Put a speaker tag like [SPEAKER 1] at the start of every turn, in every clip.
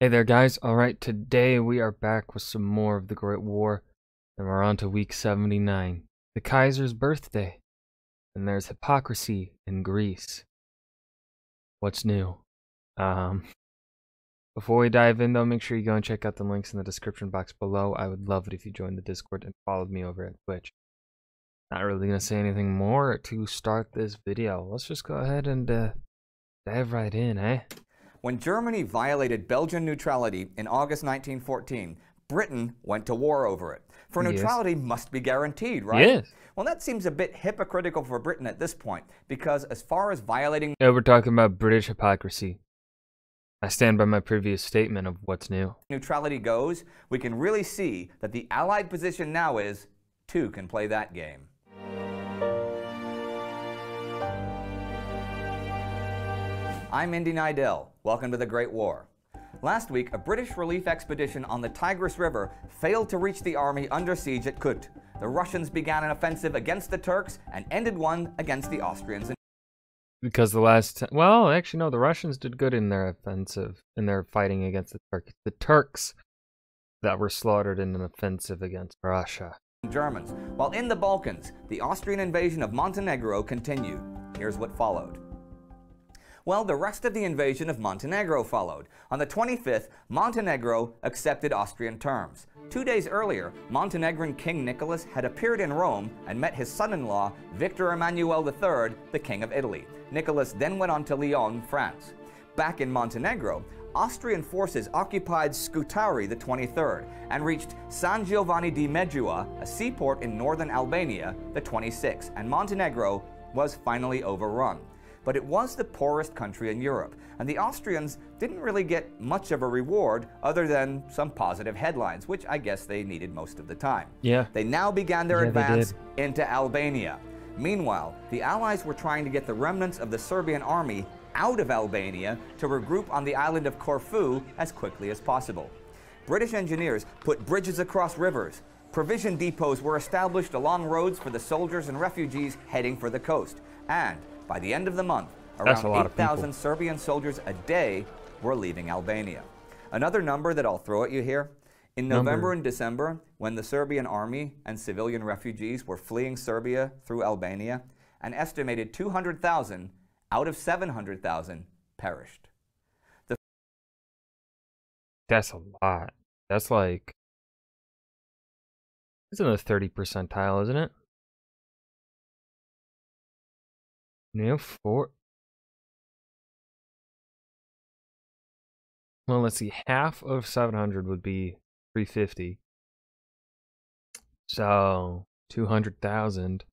[SPEAKER 1] Hey there, guys. Alright, today we are back with some more of the Great War, and we're on to week 79. The Kaiser's birthday, and there's hypocrisy in Greece. What's new? Before we dive in, though, make sure you go and check out the links in the description box below. I would love it if you joined the Discord and followed me over at Twitch. Not really gonna say anything more to start this video. Let's just go ahead and dive right in, eh?
[SPEAKER 2] When Germany violated Belgian neutrality in August 1914, Britain went to war over it. For neutrality must be guaranteed, right?
[SPEAKER 1] Yes.
[SPEAKER 2] Well, that seems a bit hypocritical for Britain at this point, because as far as violating...
[SPEAKER 1] Yeah, we're talking about British hypocrisy. I stand by my previous statement of what's new.
[SPEAKER 2] ...neutrality goes, we can really see that the Allied position now is, two can play that game. I'm Indy Nidell. Welcome to the Great War. Last week, a British relief expedition on the Tigris River failed to reach the army under siege at Kut. The Russians began an offensive against the Turks and ended one against the Austrians.
[SPEAKER 1] Because the last... Well, actually, no, the Russians did good in their offensive, in their fighting against the Turks. The Turks that were slaughtered in an offensive against Russia.
[SPEAKER 2] Germans. While in the Balkans, the Austrian invasion of Montenegro continued. Here's what followed. Well, the rest of the invasion of Montenegro followed. On the 25th, Montenegro accepted Austrian terms. 2 days earlier, Montenegrin King Nicholas had appeared in Rome and met his son-in-law, Victor Emmanuel III, the King of Italy. Nicholas then went on to Lyon, France. Back in Montenegro, Austrian forces occupied Scutari the 23rd and reached San Giovanni di Medjugorje, a seaport in northern Albania, the 26th, and Montenegro was finally overrun. But it was the poorest country in Europe, and the Austrians didn't really get much of a reward other than some positive headlines, which I guess they needed most of the time.
[SPEAKER 1] Yeah.
[SPEAKER 2] They now began their advance into Albania. Meanwhile, the Allies were trying to get the remnants of the Serbian army out of Albania to regroup on the island of Corfu as quickly as possible. British engineers put bridges across rivers. Provision depots were established along roads for the soldiers and refugees heading for the coast. And by the end of the month, around 8,000 Serbian soldiers a day were leaving Albania. Another number that I'll throw at you here, in November and December, when the Serbian army and civilian refugees were fleeing Serbia through Albania, an estimated 200,000 out of 700,000 perished.
[SPEAKER 1] That's a lot. That's like... It's in the 30th percentile, isn't it? No, 4. Well, let's see. Half of 700 would be 350. So 200,000.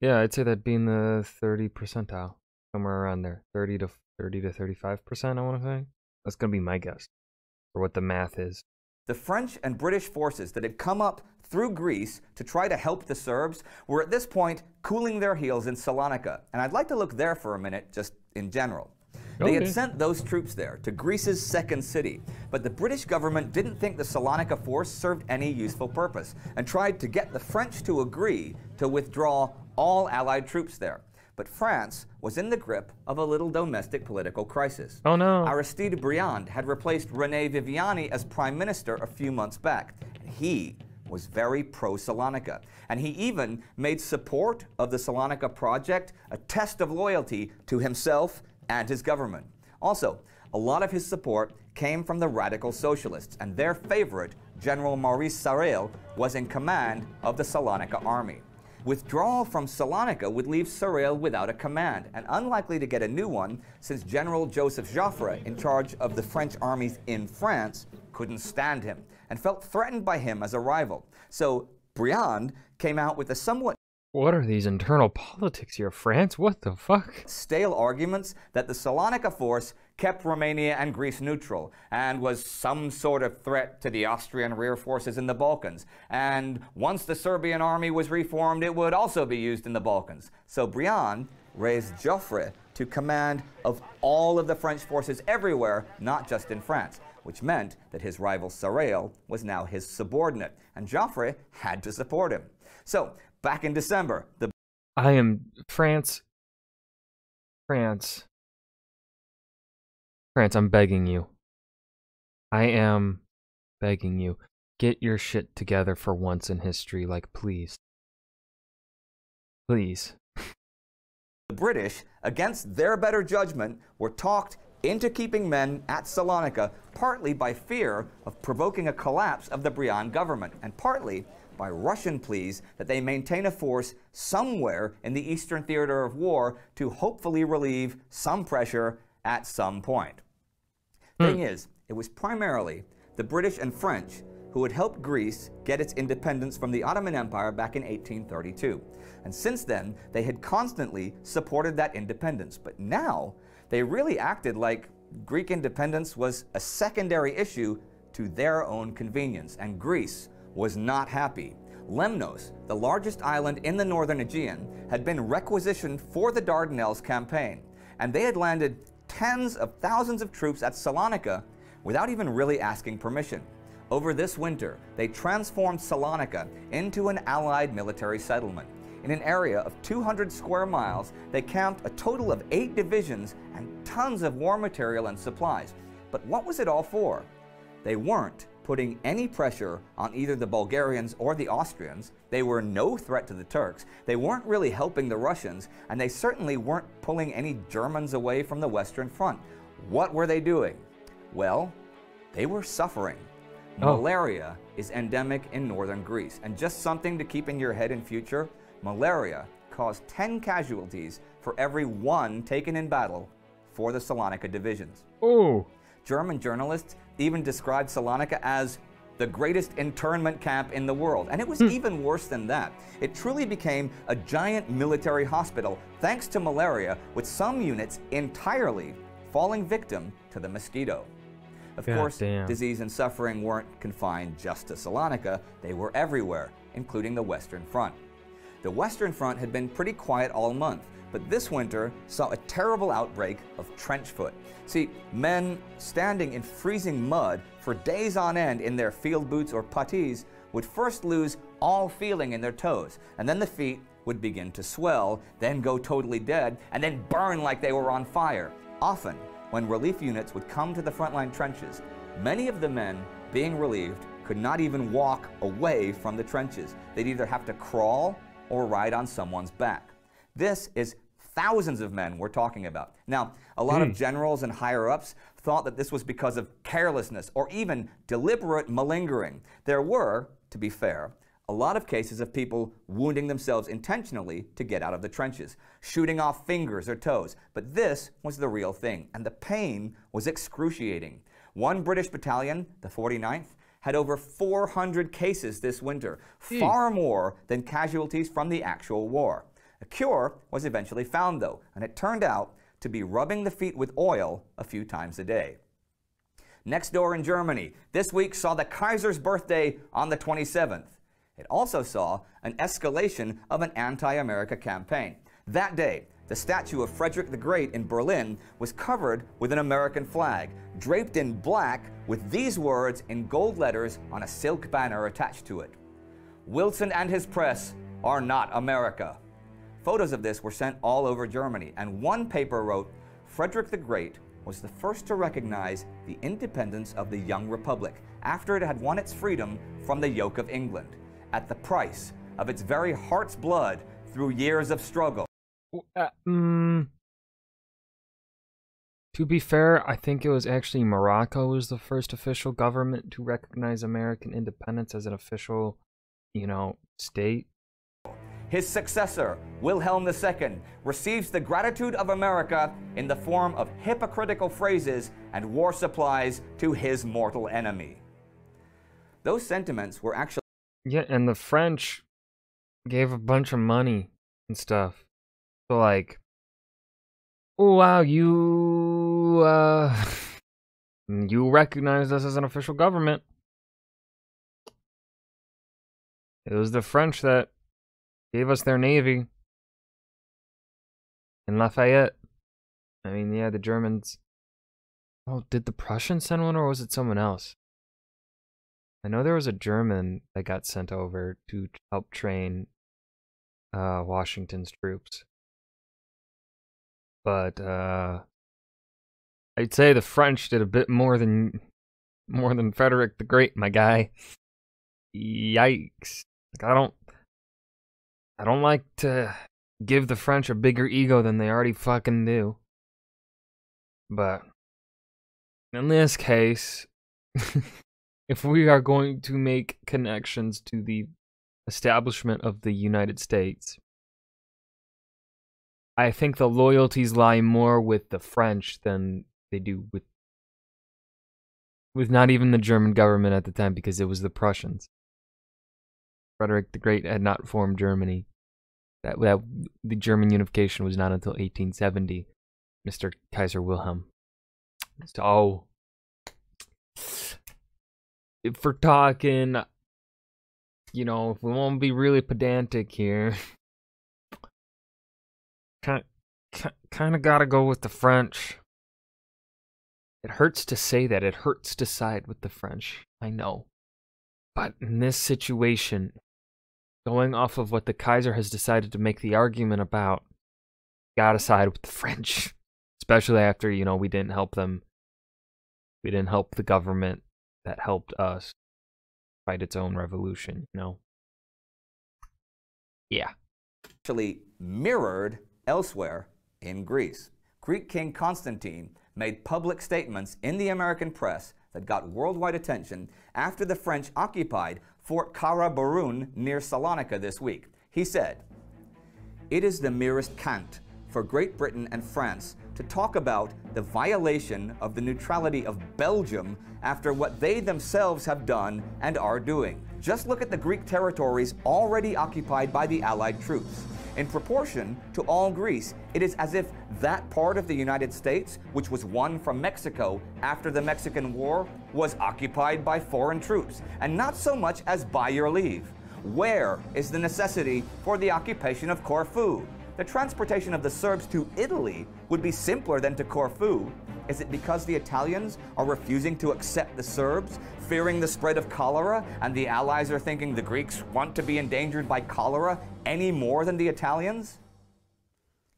[SPEAKER 1] Yeah, I'd say that'd be in the 30th percentile, somewhere around there. 30 to 35%. I want to say that's gonna be my guess for what the math is.
[SPEAKER 2] The French and British forces that had come up through Greece to try to help the Serbs were at this point cooling their heels in Salonika. And I'd like to look there for a minute, just in general. They had sent those troops there, to Greece's second city. But the British government didn't think the Salonika force served any useful purpose and tried to get the French to agree to withdraw all Allied troops there. But France was in the grip of a little domestic political crisis.
[SPEAKER 1] Oh no.
[SPEAKER 2] Aristide Briand had replaced René Viviani as prime minister a few months back. He was very pro-Salonika, and he even made support of the Salonika project a test of loyalty to himself and his government. Also, a lot of his support came from the radical socialists, and their favorite, General Maurice Sarrail, was in command of the Salonika army. Withdrawal from Salonika would leave Sarrail without a command, and unlikely to get a new one since General Joseph Joffre, in charge of the French armies in France, couldn't stand him and felt threatened by him as a rival. So Briand came out with a somewhat...
[SPEAKER 1] What are these internal politics here, France? What the fuck?
[SPEAKER 2] ...stale arguments that the Salonika force kept Romania and Greece neutral and was some sort of threat to the Austrian rear forces in the Balkans. And once the Serbian army was reformed, it would also be used in the Balkans. So Briand raised Joffre to command of all of the French forces everywhere, not just in France, which meant that his rival Sarrail was now his subordinate, and Joffre had to support him. So, back in December,
[SPEAKER 1] France, I'm begging you. I am begging you, get your shit together for once in history, like, please. Please.
[SPEAKER 2] The British, against their better judgment, were talked into keeping men at Salonika, partly by fear of provoking a collapse of the Briand government, and partly by Russian pleas that they maintain a force somewhere in the eastern theater of war to hopefully relieve some pressure at some point. Thing is, it was primarily the British and French who had helped Greece get its independence from the Ottoman Empire back in 1832. And since then, they had constantly supported that independence. But now, they really acted like Greek independence was a secondary issue to their own convenience, and Greece was not happy. Lemnos, the largest island in the northern Aegean, had been requisitioned for the Dardanelles campaign, and they had landed tens of thousands of troops at Salonika without even really asking permission. Over this winter, they transformed Salonika into an Allied military settlement. In an area of 200 square miles, they camped a total of 8 divisions and tons of war material and supplies. But what was it all for? They weren't putting any pressure on either the Bulgarians or the Austrians. They were no threat to the Turks. They weren't really helping the Russians, and they certainly weren't pulling any Germans away from the Western Front. What were they doing? Well, they were suffering. Malaria is endemic in northern Greece, and just something to keep in your head in future, malaria caused 10 casualties for every 1 taken in battle for the Salonika divisions.
[SPEAKER 1] Oh.
[SPEAKER 2] German journalists even described Salonika as the greatest internment camp in the world, and it was even worse than that. It truly became a giant military hospital thanks to malaria, with some units entirely falling victim to the mosquito. Of course, disease and suffering weren't confined just to Salonika, they were everywhere, including the Western Front. The Western Front had been pretty quiet all month, but this winter saw a terrible outbreak of trench foot. See, men standing in freezing mud for days on end in their field boots or puttees would first lose all feeling in their toes, and then the feet would begin to swell, then go totally dead, and then burn like they were on fire. Often, when relief units would come to the frontline trenches, many of the men being relieved could not even walk away from the trenches. They'd either have to crawl or ride on someone's back. This is thousands of men we're talking about. Now, a lot of generals and higher-ups thought that this was because of carelessness or even deliberate malingering. There were, to be fair, a lot of cases of people wounding themselves intentionally to get out of the trenches, shooting off fingers or toes. But this was the real thing, and the pain was excruciating. One British battalion, the 49th, had over 400 cases this winter, far more than casualties from the actual war. A cure was eventually found, though, and it turned out to be rubbing the feet with oil a few times a day. Next door in Germany, this week saw the Kaiser's birthday on the 27th. It also saw an escalation of an anti-America campaign. That day, the statue of Frederick the Great in Berlin was covered with an American flag, draped in black with these words in gold letters on a silk banner attached to it: "Wilson and his press are not America." Photos of this were sent all over Germany, and one paper wrote, "Frederick the Great was the first to recognize the independence of the young republic after it had won its freedom from the yoke of England, at the price of its very heart's blood through years of struggle."
[SPEAKER 1] To be fair, I think it was actually Morocco was the first official government to recognize American independence as an official, state.
[SPEAKER 2] His successor, Wilhelm II, receives the gratitude of America in the form of hypocritical phrases and war supplies to his mortal enemy. Those sentiments were actually...
[SPEAKER 1] Yeah, and the French gave a bunch of money and stuff. So, like, oh, wow, you recognize us as an official government. It was the French that gave us their navy in Lafayette. I mean, yeah, the Germans. Oh, did the Prussians send one, or was it someone else? I know there was a German that got sent over to help train Washington's troops. But I'd say the French did a bit more than more than Frederick the Great, my guy. Yikes. Like, I don't like to give the French a bigger ego than they already fucking do. But in this case, if we are going to make connections to the establishment of the United States, I think the loyalties lie more with the French than they do with not even the German government at the time, because it was the Prussians. Frederick the Great had not formed Germany. That the German unification was not until 1870. Mr. Kaiser Wilhelm. So, if we're talking, you know, if we won't be really pedantic here, kind of gotta go with the French. It hurts to say that. It hurts to side with the French. I know. But in this situation, going off of what the Kaiser has decided to make the argument about, gotta side with the French. Especially after, you know, we didn't help them. We didn't help the government that helped us fight its own revolution, you know? Yeah.
[SPEAKER 2] Actually mirrored elsewhere in Greece. Greek King Constantine made public statements in the American press that got worldwide attention after the French occupied Fort Karaburun near Salonika this week. He said, "It is the merest cant for Great Britain and France to talk about the violation of the neutrality of Belgium after what they themselves have done and are doing. Just look at the Greek territories already occupied by the Allied troops. In proportion to all Greece, it is as if that part of the United States, which was won from Mexico after the Mexican War, was occupied by foreign troops, and not so much as by your leave. Where is the necessity for the occupation of Corfu? The transportation of the Serbs to Italy would be simpler than to Corfu. Is it because the Italians are refusing to accept the Serbs, fearing the spread of cholera, and the Allies are thinking the Greeks want to be endangered by cholera any more than the Italians?"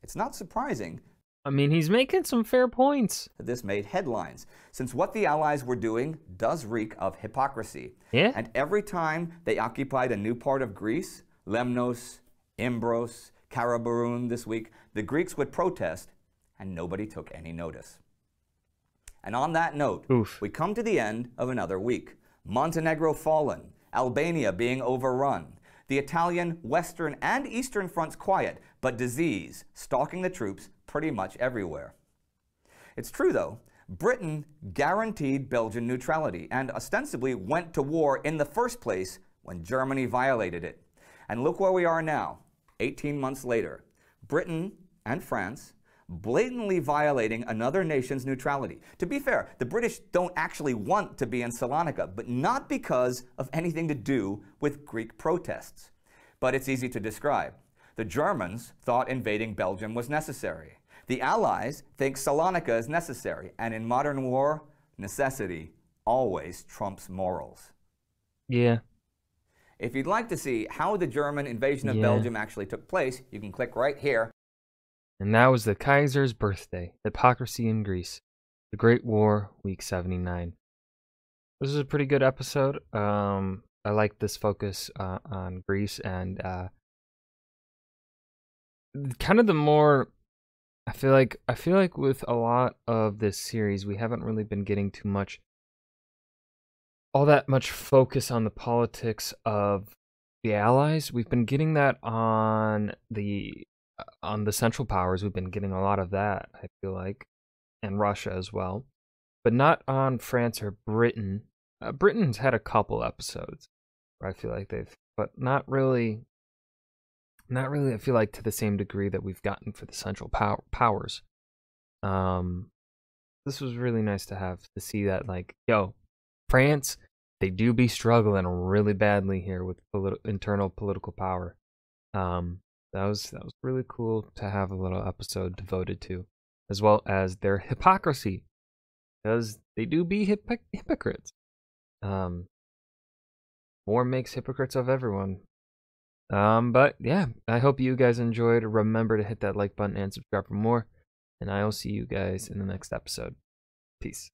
[SPEAKER 2] It's not surprising.
[SPEAKER 1] I mean, he's making some fair points.
[SPEAKER 2] This made headlines, since what the Allies were doing does reek of hypocrisy.
[SPEAKER 1] Yeah.
[SPEAKER 2] And every time they occupied a new part of Greece, Lemnos, Imbros, Karaburun this week, the Greeks would protest, and nobody took any notice. And on that note, we come to the end of another week. Montenegro fallen, Albania being overrun, the Italian western and eastern fronts quiet, but disease stalking the troops pretty much everywhere. It's true, though, Britain guaranteed Belgian neutrality and ostensibly went to war in the first place when Germany violated it. And look where we are now, 18 months later. Britain and France blatantly violating another nation's neutrality. To be fair, the British don't actually want to be in Salonika, but not because of anything to do with Greek protests. But it's easy to describe. The Germans thought invading Belgium was necessary. The Allies think Salonika is necessary, and in modern war, necessity always trumps morals.
[SPEAKER 1] Yeah.
[SPEAKER 2] If you'd like to see how the German invasion of Belgium actually took place, you can click right here.
[SPEAKER 1] And that was the Kaiser's birthday, Hypocrisy in Greece, the Great War, week 79. This is a pretty good episode. I like this focus on Greece, and kind of the more, I feel like with a lot of this series, we haven't really been getting all that much focus on the politics of the Allies. We've been getting that on the Central Powers. We've been getting a lot of that, I feel like, and Russia as well, but not on France or Britain. Britain's had a couple episodes where I feel like but not really, I feel like to the same degree that we've gotten for the Central Powers. This was really nice to see that, like, yo, France, they do be struggling really badly here with internal political power. That was really cool to have a little episode devoted to, as well as their hypocrisy, because they do be hypocrites. War makes hypocrites of everyone. But yeah, I hope you guys enjoyed. Remember to hit that like button and subscribe for more, and I will see you guys in the next episode. Peace.